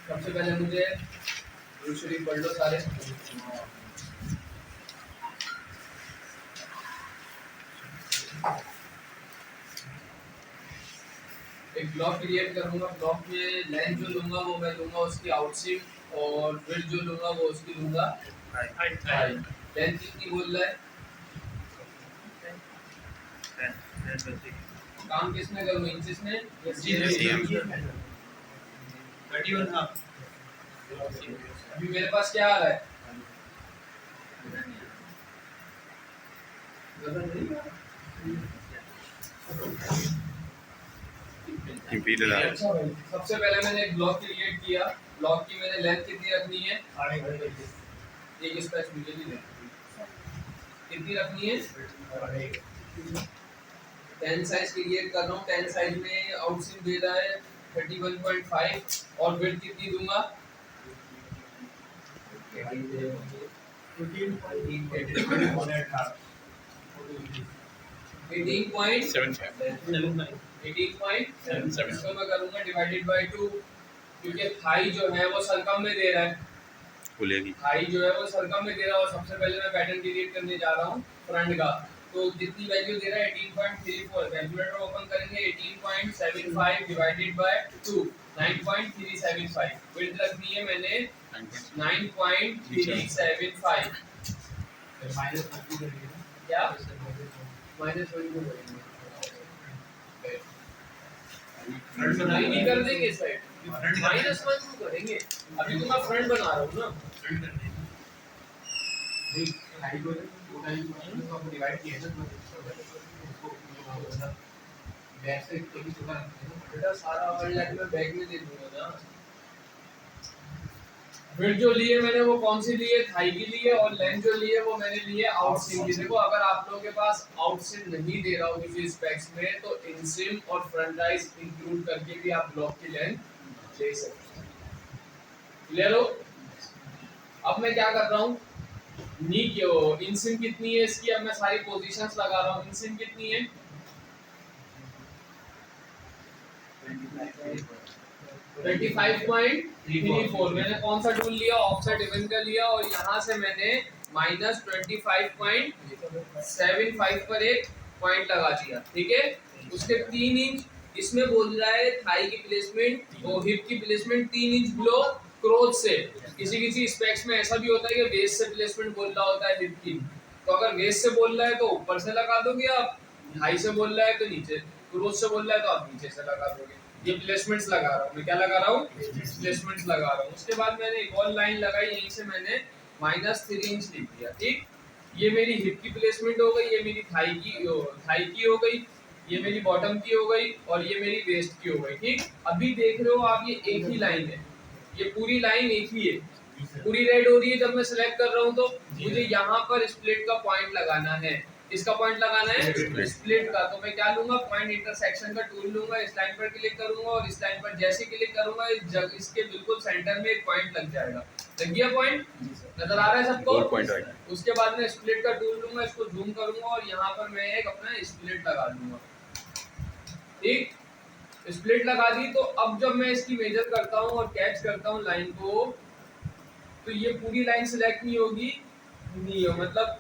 सबसे पहले मुझे दुरूद शरीफ पढ़ लो सारे। एक ब्लॉक क्रिएट करूंगा, ब्लॉक में लेंथ जो लूंगा वो मैं लूंगा उसकी आउटसिम और विड्थ जो लूंगा वो उसकी लूंगा हाइट। लेंथ कितनी बोल रहा है? काम किसमें करूँ, इंचेस में? 31 हाफ। अभी मेरे पास क्या आ रहा है? सबसे पहले मैंने एक ब्लॉक क्रिएट किया। ब्लॉक की मैंने लेंथ कितनी रखनी है? एक स्पेस मुझे भी लें कितनी रखनी है? 10 साइज क्रिएट कर रहा हूँ। 10 साइज में आउटसिम दे रहा है 31.5 और विड्थ कितनी दूंगा? 18.75 इसको मैं करूंगा डिवाइडेड बाय 2 क्योंकि थाई जो है वो सर्कम में दे रहा है। थाई जो है वो सर्कम में दे रहा है और सबसे पहले मैं पैटर्न क्रिएट करने जा रहा हूँ फ्रंट का। तो जितनी वैल्यू दे रहा है 18.34, कैलकुलेटर ओपन करेंगे 18.75 डिवाइडेड बाय 2 9.375। विड्थ रखनी है मैंने 9.375। क्या माइनस नहीं कर देंगे साइड -1 करेंगे। अभी तो मैं फ्रंट बना रहा हूँ ना। बेटा सारा ओवरलैप में बैग में दे दूंगा ना। विड्थ जो ली है मैंने वो कौन सी ली है? थाई की ली है। और लेंथ जो ली है वो मैंने ली है आउटसिम की। देखो अगर आप लोगों के पास आउटसिम नहीं दे रहा हो किसी स्पेक्स में तो इनसिम और फ्रंट राइज इंक्लूड करके भी आप ब्लॉक की लेंथ ले सकते हैं। क्लियर हो? अब मैं क्या कर रहा हूँ, नी क्यों इनसिम कितनी है इसकी, अब मैं सारी पोजीशंस लगा रहा हूँ। इनसिम कितनी है? 25.34। मैंने कौन सा टूल लिया? ऑफसेट इवन का लिया और यहाँ से मैंने -25.75 पर एक पॉइंट लगा दिया। ठीक है, उसके 3 इंच इसमें बोल रहा है थाई की प्लेसमेंट और हिप की प्लेसमेंट 3 इंच बिलो क्रोच से। किसी स्पेक्स में ऐसा भी होता है कि वेस्ट से प्लेसमेंट बोल रहा होता है हिप की। तो अगर वेस्ट से बोल रहा है तो ऊपर से लगा दोगे आप, हाई से बोल रहा है तो नीचे, क्रोच से बोल रहा है तो आप नीचे से लगा दोगे। ये प्लेसमेंट्स लगा रहा हूँ मैं। क्या लगा रहा हूँ? प्लेसमेंट्स लगा रहा हूँ। उसके बाद मैंने एक और लाइन लगाई, यहीं से मैंने -3 इंच लिख दिया। ठीक, ये मेरी हिप की प्लेसमेंट हो गई, ये मेरी थाई की हो गई, ये मेरी बॉटम की हो गई और ये मेरी वेस्ट की हो गई। ठीक, अभी देख रहे हो आप ये एक ही लाइन है, ये पूरी लाइन एक ही है, पूरी रेड हो रही है। जब मैं सिलेक्ट कर रहा हूँ तो मुझे यहाँ पर स्प्लिट का पॉइंट लगाना है। किसका पॉइंट लगाना है? स्प्लिट का। तो मैं क्या लूंगा? पॉइंट इंटरसेक्शन का टूल लूंगा, इस लाइन पर क्लिक करूंगा और इस लाइन पर जैसे क्लिक करूंगा इसके बिल्कुल सेंटर में एक पॉइंट लग जाएगा। लग गया पॉइंट? नजर आ रहा है सबको? उसके बाद मैं स्प्लिट का टूल लूंगा, इसको जूम करूंगा और यहाँ पर मैं एक अपना स्प्लिट लगा दूंगा। ठीक, स्प्लिट लगा दी। तो अब जब मैं इसकी मेजर करता हूँ और कैच करता हूँ लाइन को तो ये पूरी लाइन सिलेक्ट नहीं होगी, नहीं हो मतलब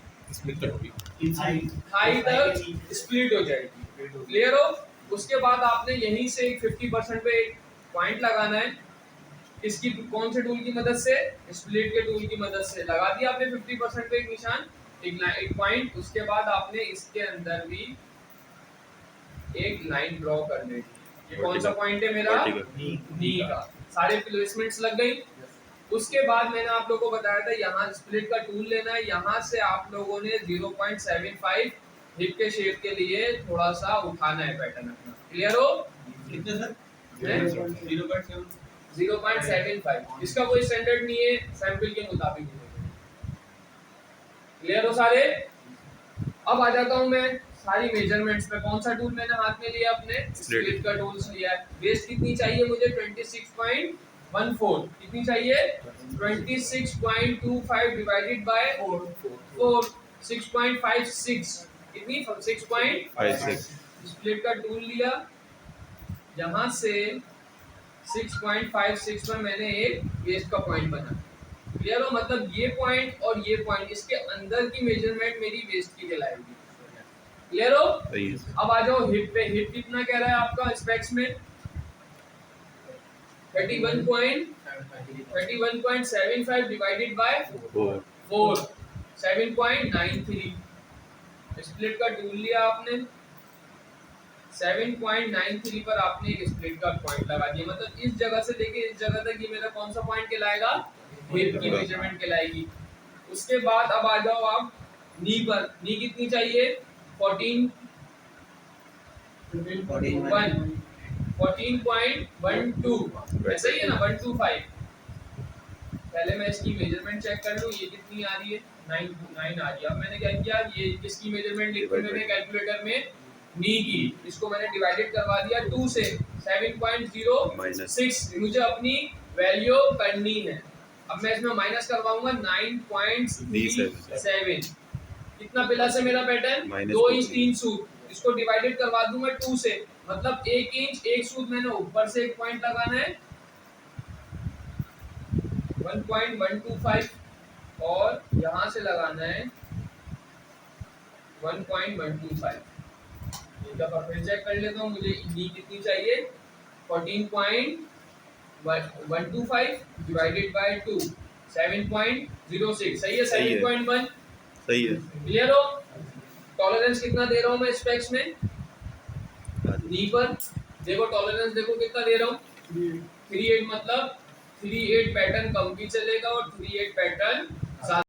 हाई तक स्प्लिट हो जाएगी। क्लियर हो? उसके बाद आपने यहीं से 50% पे एक पॉइंट लगाना है। इसकी कौन से टूल की मदद से? स्प्लिट के टूल की मदद से लगा दिया आपने 50% पे एक निशान, एक पॉइंट। उसके बाद आपने इसके अंदर भी एक लाइन ड्रॉ कर देनी। ये कौन सा पॉइंट है मेरा? नी का। सारे प्लेसमेंट्स लग गई। उसके बाद मैंने आप लोगों को बताया था यहाँ स्प्लिट का टूल लेना है। यहाँ से आप लोगों ने 0.75 हिप के शेप के लिए थोड़ा सा उठाना है पैटर्न अपना। क्लियर हो? कितने सर? 0.75। इसका कोई स्टैंडर्ड नहीं है, सैंपल के मुताबिक। क्लियर हो सारे? अब आ जाता हूँ मैं सारी मेजरमेंट्स पे। कौन सा टूल मैंने हाथ में लिया? अपने स्प्लिट का टूल्स लिया है। वेस्ट कितनी चाहिए मुझे? 26.14। कितनी चाहिए? 26.25 डिवाइडेड बाय 4 6.56। कितनी? 6.56। स्प्लिट का टूल लिया, यहाँ से 6.56 पर मैंने एक वेस्ट का पॉइंट बना। क्लियर हो? मतलब ये पॉइंट और ये पॉइंट, इसके अंदर की मेजरमेंट मेरी वेस्ट की कहलाएगी। क्लियर हो? सही है सर। अब आ जाओ हिप पे। हिप कितना कह रहा है आपका स्पेक्स में? 31.75 डिवाइडेड बाय 4, 7.93। स्प्लिट का टूल लिया आपने, 7.93 पर आपने एक स्प्लिट का पॉइंट लगा दिया। मतलब इस जगह से लेके इस जगह तक ये मेरा कौन सा पॉइंट कहलाएगा? हिप की मेजरमेंट कहलाएगी। उसके बाद अब आ जाओ आप नी पर। नी कितनी चाहिए? 14.12, ऐसा ही है ना? 125। पहले मैं इसकी मेजरमेंट चेक कर लूं, ये कितनी आ रही है? 9 आ रही है। अब मैंने क्या किया, ये किसकी मेजरमेंट लिखी मैंने कैलकुलेटर में? नी की। इसको मैंने डिवाइडेड करवा दिया 2 से, 7.06 मुझे अपनी वैल्यू करनी है। अब मैं इसमें माइनस करवाऊंगा 9.37। कितना प्लस है मेरा पैटर्न? 2 इंच 3 सूद। इसको डिवाइडेड करवा दूंगा 2 से, मतलब 1 इंच 1 सूद मैंने ऊपर से एक पॉइंट लगाना है 1.125 और यहाँ से लगाना है 1.125। इनका फिर चेक कर लेता हूँ, मुझे नी कितनी चाहिए? 14.125 डिवाइडेड बाय 2, 7.06। सही है? 7.1। सही है। क्लियर हो? टॉलरेंस कितना दे रहा हूँ मैं स्पेक्स में? नी पर देखो टॉलरेंस, देखो कितना दे रहा हूँ? 38। मतलब 38 पैटर्न कम भी चलेगा और 38 पैटर्न